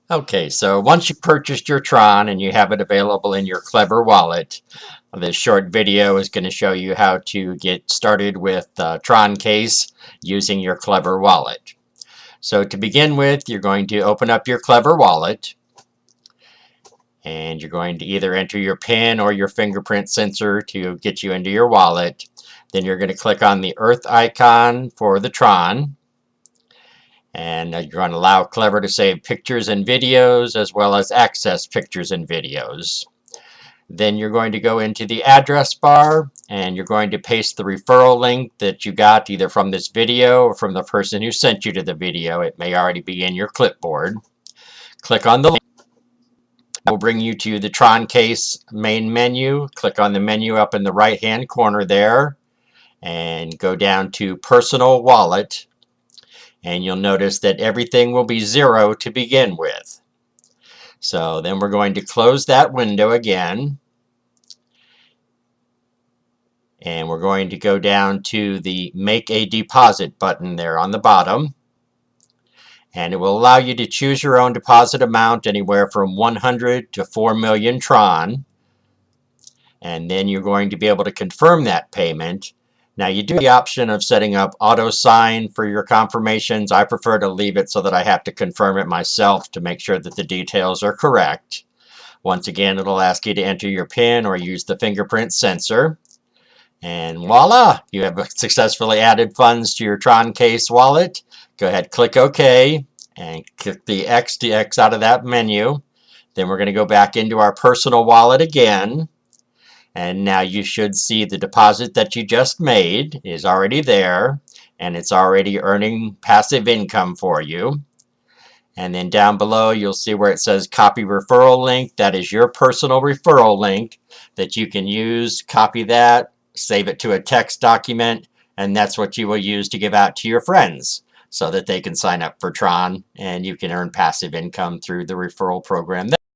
Okay, so once you've purchased your Tron and you have it available in your Klever Wallet, this short video is going to show you how to get started with Troncase using your Klever Wallet. So to begin with, you're going to open up your Klever Wallet and you're going to either enter your PIN or your fingerprint sensor to get you into your wallet. Then you're going to click on the Earth icon for the Tron. And you're going to allow Klever to save pictures and videos as well as access pictures and videos. Then you're going to go into the address bar and you're going to paste the referral link that you got either from this video or from the person who sent you to the video. It may already be in your clipboard. Click on the link. It will bring you to the Troncase main menu. Click on the menu up in the right hand corner there and go down to Personal Wallet. And you'll notice that everything will be 0 to begin with. So then we're going to close that window again. And we're going to go down to the Make a Deposit button there on the bottom. And it will allow you to choose your own deposit amount anywhere from 100 to 4 million Tron. And then you're going to be able to confirm that payment. Now you do have the option of setting up auto sign for your confirmations. I prefer to leave it so that I have to confirm it myself to make sure that the details are correct. Once again, it'll ask you to enter your PIN or use the fingerprint sensor. And voila, you have successfully added funds to your Troncase wallet. Go ahead, click OK, and click the X to X out of that menu. Then we're going to go back into our personal wallet again. And now you should see the deposit that you just made is already there, and it's already earning passive income for you. And then down below, you'll see where it says copy referral link. That is your personal referral link that you can use. Copy that, save it to a text document, and that's what you will use to give out to your friends so that they can sign up for Tron and you can earn passive income through the referral program.